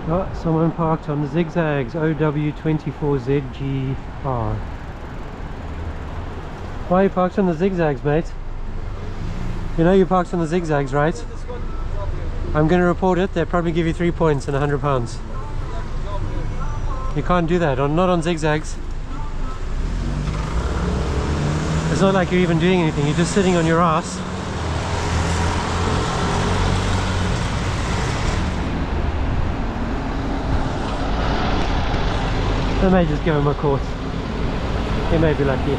Oh, someone parked on the zigzags. OW24ZGR. Why are you parked on the zigzags, mate? You know you parked on the zigzags, right? I'm going to report it. They'll probably give you 3 points and £100. You can't do that, not on zigzags. It's not like you're even doing anything, you're just sitting on your ass. I may just give him a course. He may be lucky.